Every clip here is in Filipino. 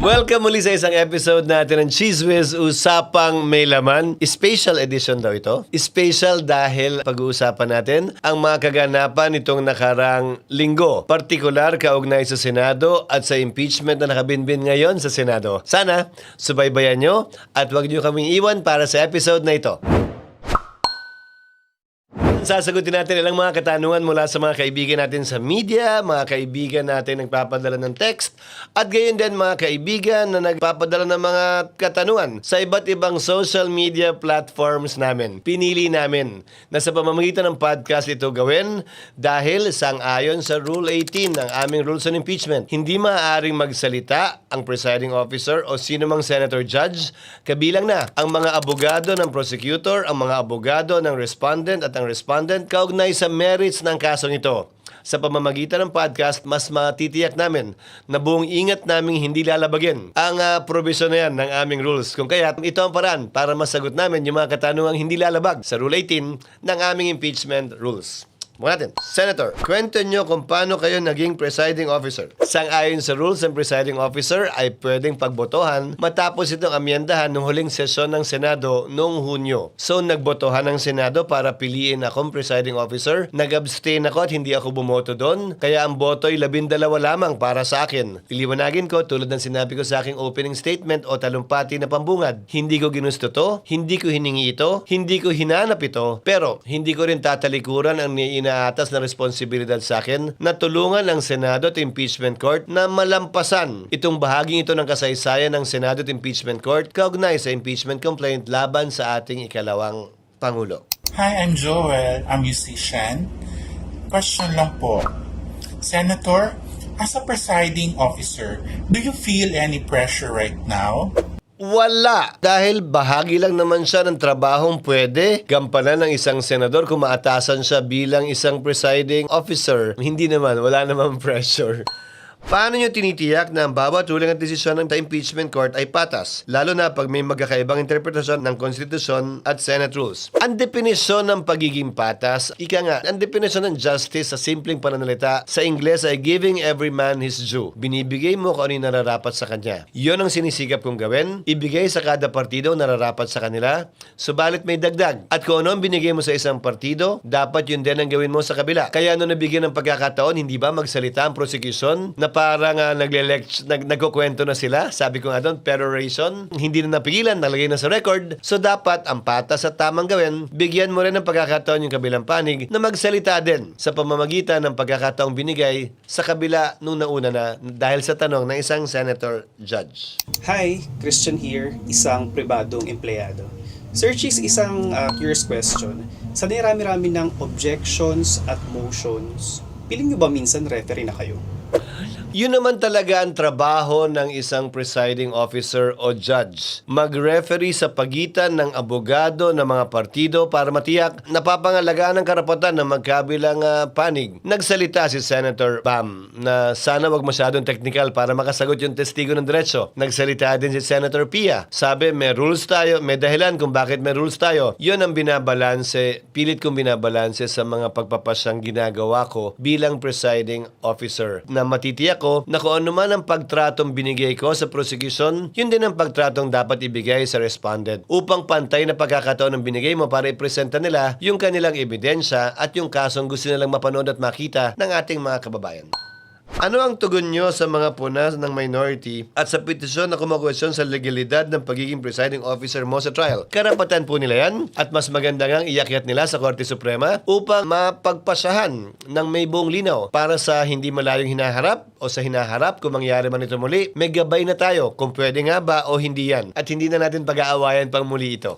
Welcome muli sa isang episode natin ng Cheese Whiz Usapang May Laman. Special edition daw ito. Special dahil pag-uusapan natin ang mga kaganapan nitong nakarang linggo. Partikular kaugnay sa Senado at sa impeachment na nakabinbin ngayon sa Senado. Sana subaybayan nyo at huwag nyo kaming iwan para sa episode na ito. Sasagutin natin ilang mga katanungan mula sa mga kaibigan natin sa media, mga kaibigan natin nagpapadala ng text, at gayon din mga kaibigan na nagpapadala ng mga katanungan sa iba't ibang social media platforms namin. Pinili namin na sa pamamagitan ng podcast ito gawin dahil sang-ayon sa Rule 18 ng aming Rules on Impeachment. Hindi maaaring magsalita ang presiding officer o sino mang senator judge, kabilang na ang mga abogado ng prosecutor, ang mga abogado ng respondent at ang respondent kaugnay sa merits ng kasong ito. Sa pamamagitan ng podcast, mas matitiyak namin na buong ingat naming hindi lalabagin ang provision na yan ng aming rules. Kung kaya, ito ang paraan para masagot namin yung mga katanungang hindi lalabag sa Rule 18 ng aming impeachment rules. Muna natin. Senator, kwento nyo kung paano kayo naging presiding officer. Sang-ayon sa rules, ang presiding officer ay pwedeng pagbotohan matapos itong amyendahan noong huling sesyon ng Senado noong Hunyo. So, nagbotohan ng Senado para piliin akong presiding officer. Nag-abstain ako at hindi ako bumoto doon. Kaya ang boto ay 12 lamang para sa akin. Iliwanagin ko, tulad ng sinabi ko sa aking opening statement o talumpati na pambungad. Hindi ko ginusto to, hindi ko hiningi ito, hindi ko hinanap ito, pero hindi ko rin tatalikuran ang inaatas na responsibilidad sa akin na tulungan ang Senado at Impeachment Court na malampasan itong bahaging ito ng kasaysayan ng Senado at Impeachment Court kaugnay sa impeachment complaint laban sa ating ikalawang Pangulo. Hi, I'm Joel. I'm musician. Question lang po. Senator, as a presiding officer, do you feel any pressure right now? Wala. Dahil bahagi lang naman siya ng trabahong pwede gampanan ng isang senador kung maatasan siya bilang isang presiding officer. Hindi naman, wala namang pressure. Paano nyo tinitiyak na ang bawat ruling at desisyon ng impeachment court ay patas? Lalo na pag may magkakaibang interpretasyon ng konstitusyon at Senate rules. Ang definisyon ng pagiging patas, ika nga, ang definisyon ng justice sa simpleng pananalita sa Ingles ay giving every man his due. Binibigay mo kung ano yung nararapat sa kanya. Yon ang sinisikap kong gawin. Ibigay sa kada partido nararapat sa kanila. Subalit may dagdag. At kung ano ang binigay mo sa isang partido, dapat yun din ang gawin mo sa kabila. Kaya nung nabigyan ng pagkakataon, hindi ba magsalita ang prosecution na parang nagkukwento na sila. Sabi ko nga doon, peroration. Hindi na napigilan, nalagay na sa record. So dapat, ang patas at tamang gawin, bigyan mo rin ng pagkakataon yung kabilang panig na magsalita din sa pamamagitan ng pagkakataong binigay sa kabila nung nauna na dahil sa tanong ng isang senator judge. Hi, Christian here, isang pribadong empleyado. Sir Cheese, isang curious question. Sa nirami-rami ng objections at motions, piling nyo ba minsan referee na kayo? Yun naman talaga ang trabaho ng isang presiding officer o judge. Mag-referee sa pagitan ng abogado ng mga partido para matiyak na papangalagaan ang karapatan ng magkabilang panig. Nagsalita si Senator Bam na sana wag masyadong technical para makasagot yung testigo ng diretso. Nagsalita din si Senator Pia. Sabi may rules tayo, may dahilan kung bakit may rules tayo. Yun ang binabalanse, pilit kong binabalanse sa mga pagpapasyang ginagawa ko bilang presiding officer na matitiyak na kung ano man ang pagtratong binigay ko sa prosecution, yun din ang pagtratong dapat ibigay sa respondent upang pantay na pagkakataon ang binigay mo para ipresenta nila yung kanilang ebidensya at yung kasong gusto nilang mapanood at makita ng ating mga kababayan. Ano ang tugon nyo sa mga punas ng minority at sa petisyon na kumukwestiyon sa legalidad ng pagiging presiding officer mo sa trial? Karapatan po nila yan at mas maganda ngang iakyat nila sa Korte Suprema upang mapagpasahan ng may buong linaw para sa hindi malayong hinaharap o sa hinaharap kung mangyari man ito muli. May gabay na tayo kung pwede nga ba o hindi yan at hindi na natin pag-aawayan pang muli ito.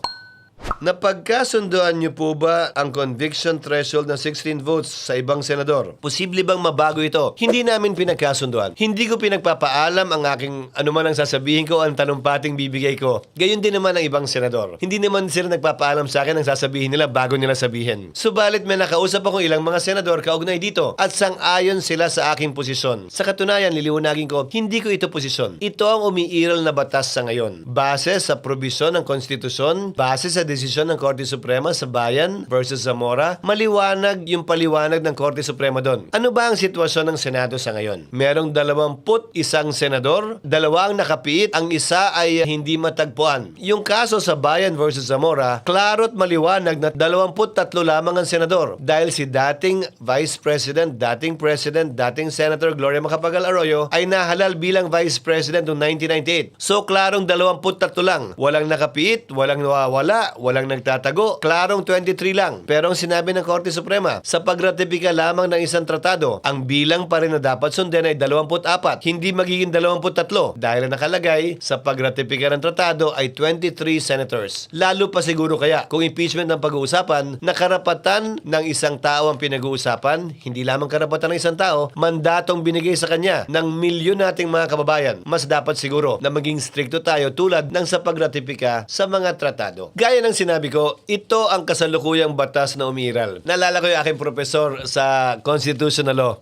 Napagkasunduan niyo po ba ang conviction threshold ng 16 votes sa ibang senador? Posible bang mabago ito? Hindi namin pinagkasunduan. Hindi ko pinagpapaalam ang aking anuman ang sasabihin ko, ang talumpating bibigay ko. Gayon din naman ang ibang senador. Hindi naman sila nagpapaalam sa akin ang sasabihin nila bago nila sabihin. Subalit may nakausap akong ilang mga senador kaugnay dito at sang-ayon sila sa aking posisyon. Sa katunayan, liliwanagin ko, hindi ko ito posisyon. Ito ang umiiral na batas sa ngayon. Base sa probisyon ng konstitusyon, base sa desisyon ng Korte Suprema sa Bayan versus Zamora, maliwanag yung paliwanag ng Korte Suprema doon. Ano ba ang sitwasyon ng Senado sa ngayon? Merong 21 senador, 2 ang nakapiit, ang isa ay hindi matagpuan. Yung kaso sa Bayan versus Zamora, klaro't maliwanag na 23 lamang ang senador dahil si dating Vice President, dating President, dating Senator Gloria Macapagal Arroyo ay nahalal bilang Vice President noong 1998. So klarong 23 lang. Walang nakapiit, walang nawawala, walang nagtatago. Klarong 23 lang. Pero ang sinabi ng Korte Suprema, sa pagratipika lamang ng isang tratado, ang bilang pa rin na dapat sundin ay 24. Hindi magiging 23 dahil ang nakalagay sa pagratipika ng tratado ay 23 senators. Lalo pa siguro kaya kung impeachment ang pag-uusapan, na karapatan ng isang tao ang pinag-uusapan, hindi lamang karapatan ng isang tao, mandatong binigay sa kanya ng milyon nating mga kababayan. Mas dapat siguro na maging stricto tayo tulad ng sa pagratipika sa mga tratado. Gaya ng sinabi ko, ito ang kasalukuyang batas na umiiral. Naalala ko yung aking professor sa Constitutional Law,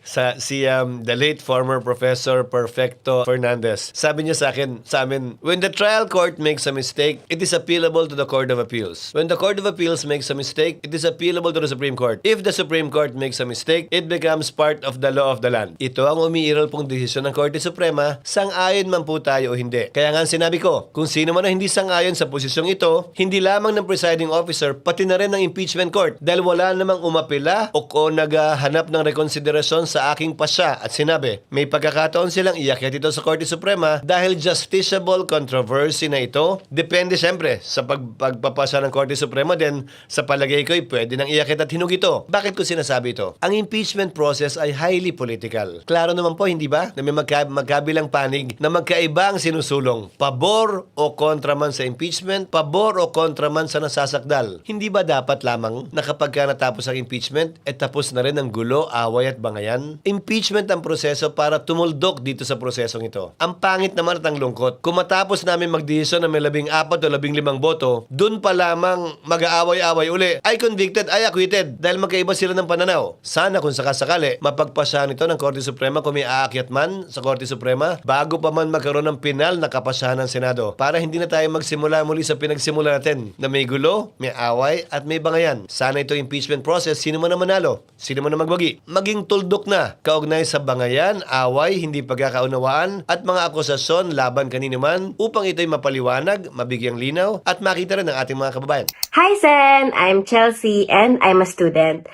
the late former Professor Perfecto Fernandez. Sabi niya sa amin, when the trial court makes a mistake, it is appealable to the Court of Appeals. When the Court of Appeals makes a mistake, it is appealable to the Supreme Court. If the Supreme Court makes a mistake, it becomes part of the law of the land. Ito ang umiiral pong desisyon ng Korte Suprema, sang-ayon man po tayo o hindi. Kaya nga sinabi ko, kung sino man ang hindi sang-ayon sa posisyong ito, hindi lamang ng presiding officer, pati na rin ng impeachment court. Dahil wala namang umapila o naghahanap ng rekonsiderasyon sa aking pasya at sinabi, may pagkakataon silang iakyat ito sa Korte Suprema dahil justiciable controversy na ito. Depende siyempre sa pagpapasa ng Korte Suprema din, sa palagay ko ay pwede nang iakyat at hinug ito. Bakit ko sinasabi ito? Ang impeachment process ay highly political. Klaro naman po, hindi ba? Na may magkabilang panig na magkaiba ang sinusulong. Pabor o kontra man sa impeachment, pabor o kontra man sa nasasakdal. Hindi ba dapat lamang na kapag natapos ang impeachment, tapos na rin ang gulo, away at bangayan? Impeachment ang proseso para tumuldok dito sa prosesong ito. Ang pangit naman at ang lungkot, kung matapos namin magdesisyon na may 14 o 15 boto, dun pa lamang mag-aaway-away uli, ay convicted, ay acquitted, dahil magkaiba sila ng pananaw. Sana kung sakasakali, mapagpasahan ito ng Korte Suprema kung may aakyat man sa Korte Suprema, bago pa man magkaroon ng pinal na kapasahan ng Senado, para hindi na tayo magsimula muli sa pinagsimula natin, na may gulo, may away, at may bangayan. Sana ito impeachment process, sino man ang manalo, sino man ang magwagi, maging tuldok na, kaugnay sa bangayan, away, hindi pagkakaunawaan, at mga akusasyon laban kanino man, upang ito'y mapaliwanag, mabigyang linaw, at makita rin ng ating mga kababayan. Hi Sen! I'm Chelsea and I'm a student.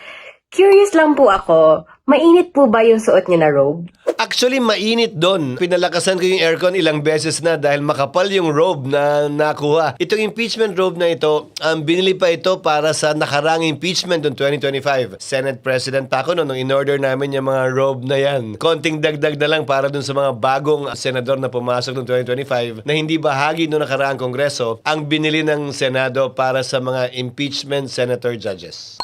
Curious lang po ako, mainit po ba yung suot niyo na robe? Actually, mainit doon. Pinalakasan ko yung aircon ilang beses na dahil makapal yung robe na nakuha. Itong impeachment robe na ito, binili pa ito para sa nakarang impeachment noong 2025. Senate President pa ako nung in-order namin yung mga robe na yan. Konting dagdag na lang para dun sa mga bagong senador na pumasok noong 2025 na hindi bahagi noong nakaraang kongreso ang binili ng Senado para sa mga impeachment senator judges.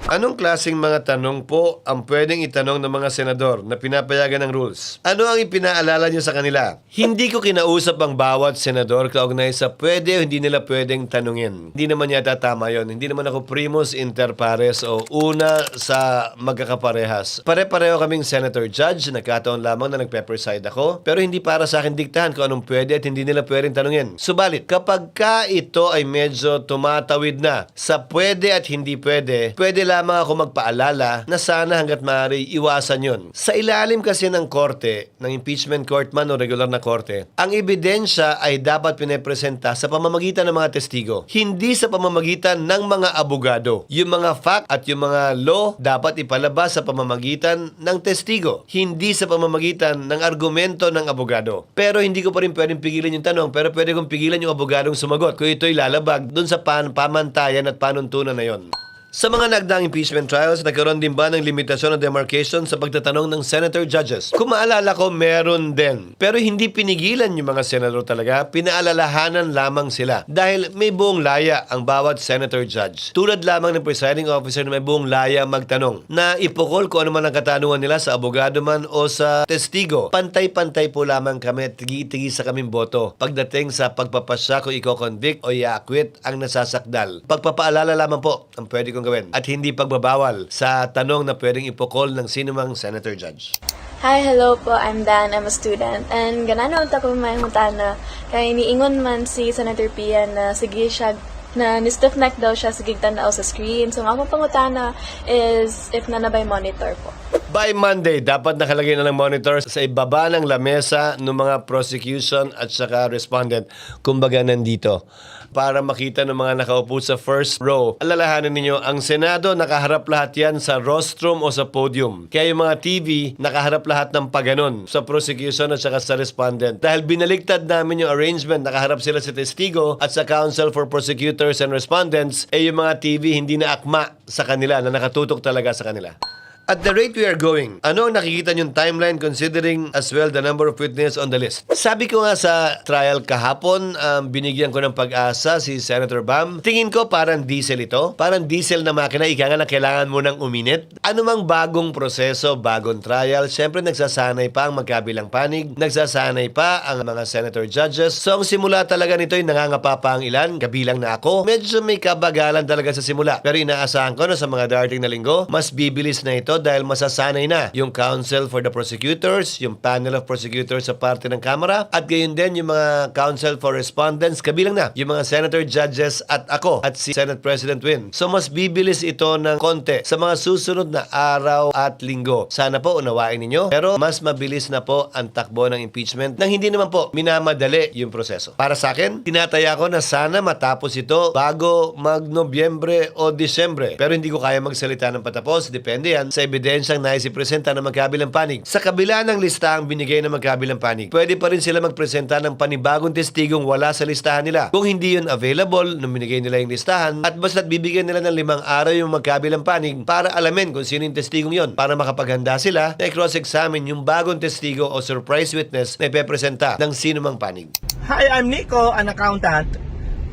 Anong klaseng mga tanong po ang pwedeng itanong ng mga senador na pinapayagan ng rules? Ano ang ipinaalala niyo sa kanila? Hindi ko kinausap ang bawat senador kaugnay sa pwede o hindi nila pwedeng tanungin. Hindi naman yata tama yon. Hindi naman ako primus inter pares o una sa magkakaparehas. Pare-pareho kaming senator judge, nagkataon lamang na nagpe-preside ako, pero hindi para sa akin diktahan kung anong pwede at hindi nila pwedeng tanungin. Subalit, kapag ito ay medyo tumatawid na sa pwede at hindi pwede, pwede lamang ako magpaalala na sana hanggat maaari iwasan yun. Sa ilalim kasi ng korte, ng impeachment court man o regular na korte, ang ebidensya ay dapat pinepresenta sa pamamagitan ng mga testigo. Hindi sa pamamagitan ng mga abogado. Yung mga fact at yung mga law dapat ipalabas sa pamamagitan ng testigo. Hindi sa pamamagitan ng argumento ng abogado. Pero hindi ko pa rin pwedeng pigilan yung tanong, pero pwede kong pigilan yung abogadong sumagot kung ito'y lalabag dun sa pamantayan at panuntunan na yon. Sa mga nagdaang impeachment trials, nagkaroon din ba ng limitasyon o demarcation sa pagtatanong ng senator judges? Kung maalala ko, meron din. Pero hindi pinigilan yung mga senador talaga, pinaalalahanan lamang sila. Dahil may buong laya ang bawat senator judge. Tulad lamang ng presiding officer na may buong laya magtanong, na ipukol kung ano man ang katanungan nila sa abogado man o sa testigo. Pantay-pantay po lamang kami at tigi-tigi sa kaming boto pagdating sa pagpapasya kung i-convict o i-acquit ang nasasakdal. Pagpapaalala lamang po ang pwede kong gawin at hindi pagbabawal sa tanong na pwedeng ipokol ng sinumang senator judge. Hi, hello po. I'm Dan. I'm a student. And ganano ta ko may mutana kay niingon man si Senator Pia na sige siya na ni-stiff neck daw siya sa gigtanaw sa screen. So, ang akong pangutana is if nanabay monitor po. By Monday, dapat nakalagay na ng monitor sa ibaba ng lamesa ng mga prosecution at saka respondent. Kumbaga nandito. Para makita ng mga nakaupo sa first row. Alalahanin ninyo, ang Senado nakaharap lahat yan sa rostrum o sa podium. Kaya yung mga TV, nakaharap lahat ng paganon sa prosecution at saka sa respondent. Dahil binaliktad namin yung arrangement, nakaharap sila sa testigo at sa Council for Prosecutors and Respondents, yung mga TV hindi na akma sa kanila, na nakatutok talaga sa kanila. At the rate we are going, ano ang nakikita niyong timeline considering as well the number of witnesses on the list? Sabi ko nga sa trial kahapon, binigyan ko ng pag-asa si Senator Bam. Tingin ko parang diesel ito. Parang diesel na makina, ika nga na kailangan mo ng uminit. Ano mang bagong proseso, bagong trial, syempre nagsasanay pa ang magkabilang panig, nagsasanay pa ang mga senator judges. So ang simula talaga nito ay nangangapa pa ang ilan, kabilang na ako. Medyo may kabagalan talaga sa simula. Pero inaasahan ko na sa mga darating na linggo, mas bibilis na ito dahil masasanay na yung Council for the Prosecutors, yung panel of prosecutors sa parte ng Kamara, at gayon din yung mga Council for Respondents, kabilang na yung mga Senator Judges at ako at si Senate President Win. So mas bibilis ito ng konti sa mga susunod na araw at linggo. Sana po unawain ninyo, pero mas mabilis na po ang takbo ng impeachment nang hindi naman po minamadali yung proseso. Para sa akin, tinataya ko na sana matapos ito bago mag-Nobyembre o Disyembre. Pero hindi ko kaya magsalita ng patapos, depende yan sa ebidensyang naisipresenta ng magkabilang panig. Sa kabila ng listahang binigay ng magkabilang panig, pwede pa rin sila magpresenta ng panibagong testigong wala sa listahan nila. Kung hindi yun available nung binigay nila yung listahan, at basta't bibigyan nila ng 5 araw yung magkabilang panig para alamin kung sino yung testigong yon, para makapaghanda sila na i-cross-examine yung bagong testigo o surprise witness na ipepresenta ng sino mang panig. Hi, I'm Nico, an accountant.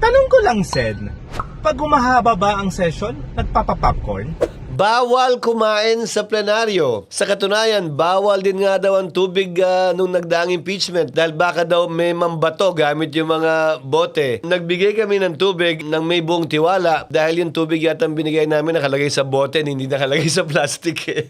Tanong ko lang, Sen, pag humahaba ba ang session, nagpapa-popcorn? Bawal kumain sa plenaryo. Sa katunayan, bawal din nga daw ang tubig nung nagdaang impeachment dahil baka daw may mambato gamit yung mga bote. Nagbigay kami ng tubig nang may buong tiwala dahil yung tubig yata ang binigay namin nakalagay sa bote, hindi nakalagay sa plastic eh.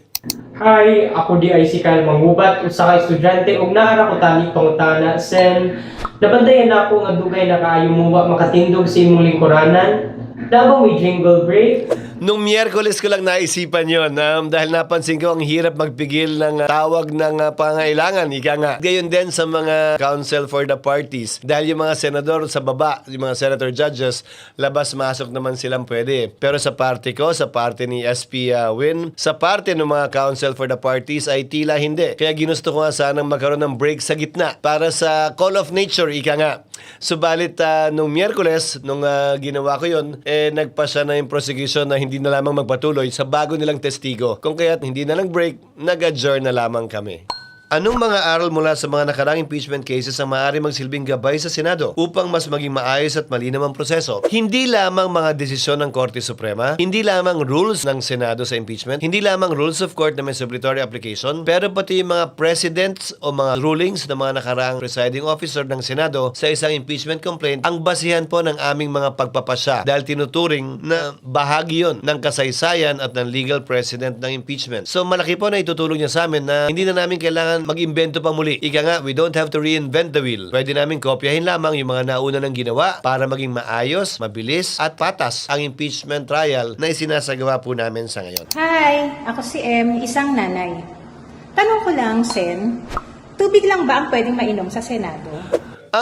Hi, ako di ay si Kyle Manggubat, usa ka estudyante ug naara ko tani pangutana sen. Nabandayan na ako nga dugay na kaayo mo wa makatindog sa imong lingkuranan. Dabaw may jingle break. Nung Miyerkules ko lang naisipan yon dahil napansin ko ang hirap magpigil ng tawag ng pangailangan. Ika nga. Gayon din sa mga council for the parties. Dahil yung mga senador sa baba, yung mga senator judges, labas-masok naman silang pwede. Pero sa party ko, sa party ni SP Win, sa party ng mga council for the parties ay tila hindi. Kaya ginusto ko nga sanang magkaroon ng break sa gitna para sa call of nature, ika nga. Subalit nung Miyerkules, nung ginawa ko yon, nagpasya na yung prosecution na hindi na lamang magpatuloy sa bago nilang testigo. Kung kaya't hindi na lang break, nag-adjourn na lamang kami. Anong mga aral mula sa mga nakarang impeachment cases ang maaari magsilbing gabay sa Senado upang mas maging maayos at malinaw ang proseso? Hindi lamang mga desisyon ng Korte Suprema, hindi lamang rules ng Senado sa impeachment, hindi lamang rules of court na may subletory application, pero pati yung mga precedents o mga rulings ng mga nakaraang presiding officer ng Senado sa isang impeachment complaint ang basihan po ng aming mga pagpapasya dahil tinuturing na bahagi yon ng kasaysayan at ng legal precedent ng impeachment. So malaki po na itutulong niya sa amin na hindi na namin kailangan mag-imbento pa muli. Ika nga, we don't have to reinvent the wheel. Pwede namin kopyahin lamang yung mga nauna ng ginawa para maging maayos, mabilis, at patas ang impeachment trial na isinasagawa po namin sa ngayon. Hi, ako si M, isang nanay. Tanong ko lang, Sen, tubig lang ba ang pwedeng mainom sa Senado?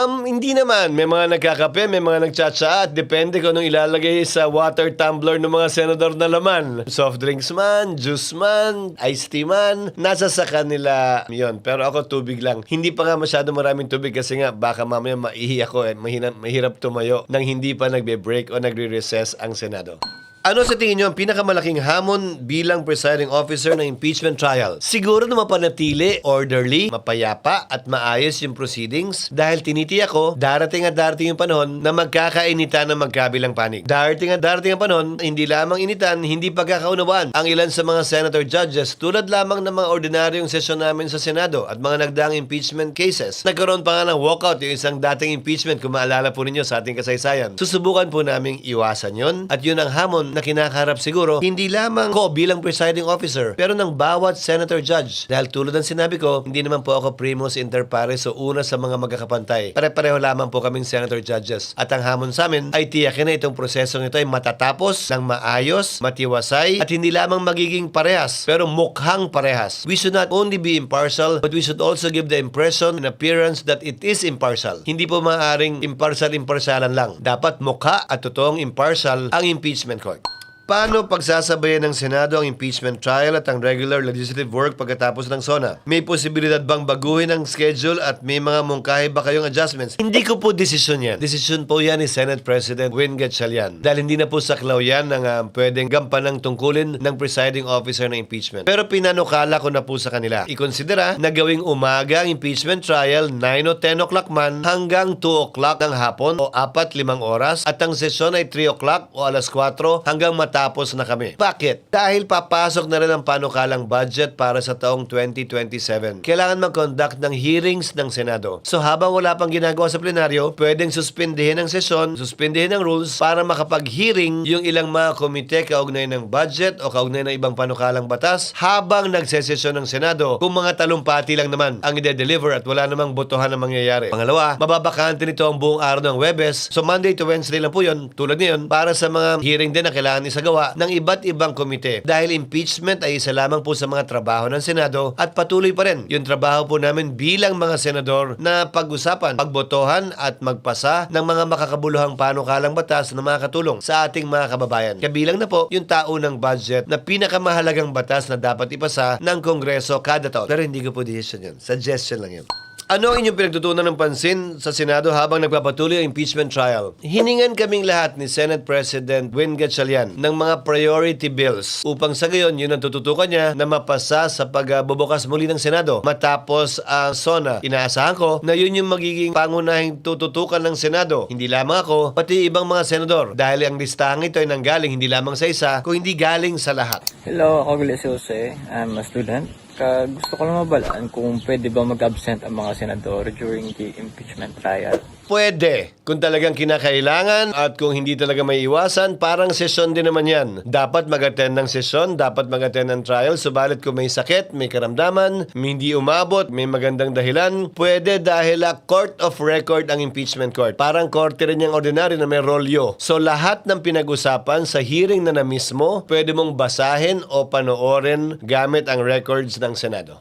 Hindi naman. May mga nagkakape, may mga nagtsatsa at depende kung anong ilalagay sa water tumbler ng mga senador na laman. Soft drinks man, juice man, iced tea man, nasa sa kanila yon. Pero ako tubig lang. Hindi pa nga masyado maraming tubig kasi nga baka mamaya maihi ako mahirap tumayo nang hindi pa nagbe-break o nagre-recess ang Senado. Ano sa tingin nyo ang pinakamalaking hamon bilang presiding officer ng impeachment trial? Siguro na mapanatili, orderly, mapayapa at maayos yung proceedings dahil tinitiyak ko, darating at darating yung panahon na magkakainitan ng magkabilang panig. Darating at darating ang panahon, hindi lamang initan, hindi pagkakaunawaan ang ilan sa mga senator judges tulad lamang ng mga ordinaryong sesyon namin sa Senado at mga nagdaang impeachment cases. Nagkaroon pa nga ng walkout yung isang dating impeachment kung maalala po ninyo sa ating kasaysayan. Susubukan po naming iwasan yon at yun ang hamon naman na kinakaharap siguro, hindi lamang ko bilang presiding officer, pero ng bawat senator judge. Dahil tulad ng sinabi ko, hindi naman po ako primus inter pares o una sa mga magkakapantay. Pare-pareho lamang po kaming senator judges. At ang hamon sa amin ay tiyakin na itong prosesong ito ay matatapos ng maayos, matiwasay, at hindi lamang magiging parehas, pero mukhang parehas. We should not only be impartial, but we should also give the impression and appearance that it is impartial. Hindi po maaaring impartial-impartialan lang. Dapat mukha at totoong impartial ang impeachment court. Paano pagsasabayan ng Senado ang impeachment trial at ang regular legislative work pagkatapos ng SONA? May posibilidad bang baguhin ang schedule at may mga mungkahi ba kayong adjustments? Hindi ko po desisyon yan. Desisyon po yan ni Senate President Win Gatchalian. Dahil hindi na po saklaw yan ng pwedeng gampanang tungkulin ng presiding officer ng impeachment. Pero pinanukala ko na po sa kanila. Ikonsidera na gawing umaga ang impeachment trial 9 o 10 o'clock man hanggang 2 o'clock ng hapon o 4-5 oras at ang sesyon ay 3 o'clock o alas 4 hanggang matapos na kami. Bakit? Dahil papasok na rin ang panukalang budget para sa taong 2027. Kailangan mag-conduct ng hearings ng Senado. So habang wala pang ginagawa sa plenaryo, pwedeng suspindihin ang sesyon, suspindihin ang rules para makapag-hearing yung ilang mga komite kaugnay ng budget o kaugnay ng ibang panukalang batas habang nagsesesyon ng Senado kung mga talumpati lang naman ang ide-deliver at wala namang botohan na mangyayari. Pangalawa, mababakante nito ang buong araw ng Webes. So Monday to Wednesday lang po yun, tulad ngayon, para sa mga hearing din na kailangan isagawa ng iba't ibang komite. Dahil impeachment ay isa lamang po sa mga trabaho ng Senado at patuloy pa rin yung trabaho po namin bilang mga senador na pag-usapan, pagbotohan at magpasa ng mga makakabuluhang panukalang batas na makakatulong sa ating mga kababayan. Kabilang na po yung taunang budget na pinakamahalagang batas na dapat ipasa ng Kongreso kada taon. Pero hindi ko po decision yun. Suggestion lang yun. Ano ang inyong pinagtutunan ng pansin sa Senado habang nagpapatuloy ang impeachment trial? Hiningan kaming lahat ni Senate President Win Gatchalian ng mga priority bills upang sa gayon yun ang tututukan niya na mapasa sa pagbubukas muli ng Senado. Matapos ang SONA, inaasahan ko na yun yung magiging pangunahing tututukan ng Senado. Hindi lamang ako, pati ibang mga senador. Dahil ang listahan ito ay nanggaling hindi lamang sa isa, kung hindi galing sa lahat. Hello, ako Glecio Jose. I'm a student. Gusto ko lang mabalaan kung pwede ba mag-absent ang mga senador during the impeachment trial. Pwede. Kung talagang kinakailangan at kung hindi talaga may iwasan, parang sesyon din naman yan. Dapat mag-attend ng sesyon, dapat mag-attend ng trial. Subalit kung may sakit, may karamdaman, hindi umabot, may magandang dahilan, pwede dahil court of record ang impeachment court. Parang korte rin yung ordinary na may rolyo. So lahat ng pinag-usapan sa hearing na mismo, pwede mong basahin o panoorin gamit ang records ng Senado.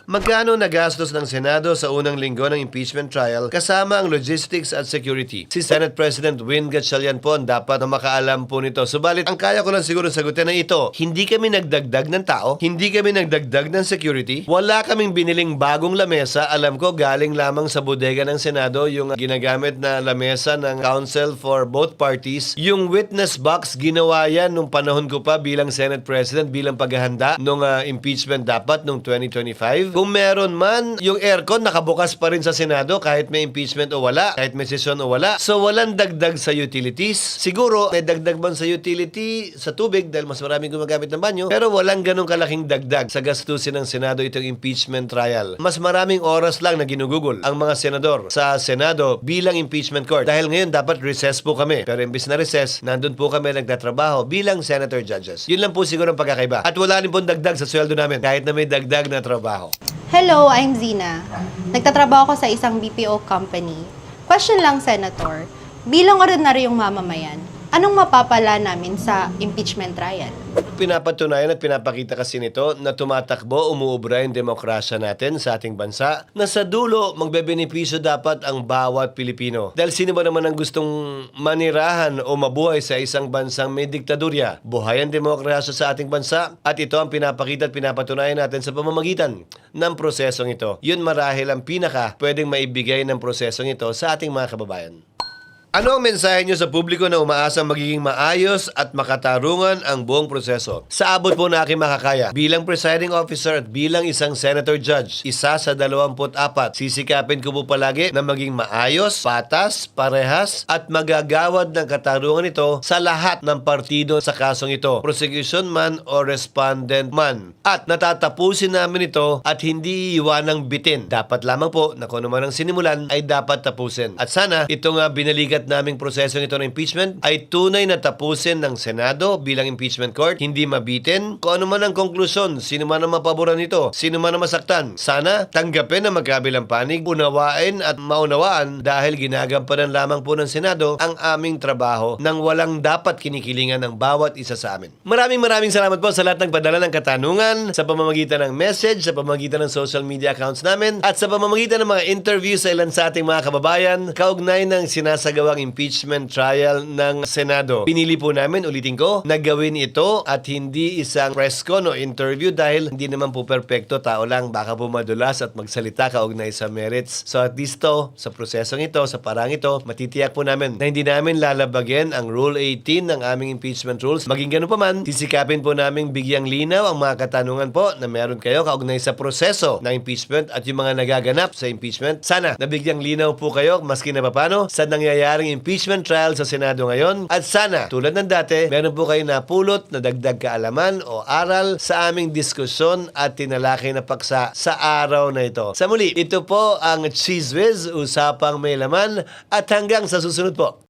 Magkano nagastos ng Senado sa unang linggo ng impeachment trial kasama ang logistics at security? Si Senate President Win Gatchalian po ang dapat na makaalam po nito. Subalit, ang kaya ko lang siguro sagutin na ito, hindi kami nagdagdag ng tao, hindi kami nagdagdag ng security, wala kaming biniling bagong lamesa. Alam ko, galing lamang sa bodega ng Senado yung ginagamit na lamesa ng counsel for both parties. Yung witness box, ginawa yan nung panahon ko pa bilang Senate President, bilang paghahanda nung impeachment dapat nung 2025. Kung meron man, yung aircon nakabukas pa rin sa Senado kahit may impeachment o wala, kahit may sesyon o wala. So walang dagdag sa utilities. Siguro may dagdag man sa utility, sa tubig dahil mas maraming gumagamit ng banyo, pero walang ganong kalaking dagdag sa gastusin ng Senado itong impeachment trial. Mas maraming oras lang na ginugugol ang mga senador sa Senado bilang impeachment court. Dahil ngayon dapat recess po kami. Pero imbis na recess, nandun po kami nagtatrabaho bilang senator judges. Yun lang po siguro ang pagkakaiba. At wala rin pong dagdag sa sweldo namin kahit na may dagdag na trabaho. Hello, I'm Zina. Nagtatrabaho ako sa isang BPO company. Question lang, Senator. Bilang ordinaryong mamamayan, anong mapapala namin sa impeachment trial? Pinapatunayan at pinapakita kasi nito na tumatakbo, umuubra yung demokrasya natin sa ating bansa na sa dulo magbebenepisyo dapat ang bawat Pilipino. Dahil sino ba naman ang gustong manirahan o mabuhay sa isang bansang may diktadurya? Buhay ang demokrasya sa ating bansa at ito ang pinapakita at pinapatunayan natin sa pamamagitan ng prosesong ito. Yun marahil ang pinaka pwedeng maibigay ng prosesong ito sa ating mga kababayan. Ano ang mensahe nyo sa publiko na umaasang magiging maayos at makatarungan ang buong proseso? Sa abot po na aking makakaya, bilang presiding officer at bilang isang senator judge, isa sa 24, sisikapin ko po palagi na maging maayos, patas, parehas, at magagawad ng katarungan ito sa lahat ng partido sa kasong ito, prosecution man o respondent man. At natatapusin namin ito at hindi iiwanang bitin. Dapat lamang po na kung ano man ang sinimulan ay dapat tapusin. At sana ito nga binalikat naming prosesong ito ng impeachment ay tunay na tapusin ng Senado bilang impeachment court, hindi mabitin. Kung ano man ang konklusyon, sino man ang mapaboran nito, sino man ang masaktan, sana tanggapin ang magkabilang panig, unawain at maunawaan dahil ginagampanan lamang po ng Senado ang aming trabaho nang walang dapat kinikilingan ng bawat isa sa amin. Maraming salamat po sa lahat ng padala ng katanungan sa pamamagitan ng message, sa pamamagitan ng social media accounts namin at sa pamamagitan ng mga interview sa ilan sa ating mga kababayan kaugnay ng sinasagawang impeachment trial ng Senado. Pinili po namin, ulitin ko, na gawin ito at hindi isang press con o interview dahil hindi naman po perpekto, tao lang, baka po madulas at magsalita kaugnay sa merits. So at least to, sa prosesong ito, sa parang ito, matitiyak po namin na hindi namin lalabagin ang Rule 18 ng aming impeachment rules. Maging ganun pa man, sisikapin po namin bigyang linaw ang mga katanungan po na meron kayo kaugnay sa proseso ng impeachment at yung mga nagaganap sa impeachment. Sana nabigyang linaw po kayo maski na papano sa nangyayaring impeachment trial sa Senado ngayon at sana tulad ng dati, meron po kayo napulot na dagdag kaalaman o aral sa aming diskusyon at tinalakay na paksa sa araw na ito. Sa muli, ito po ang Cheese Whiz, usapang may laman at hanggang sa susunod po.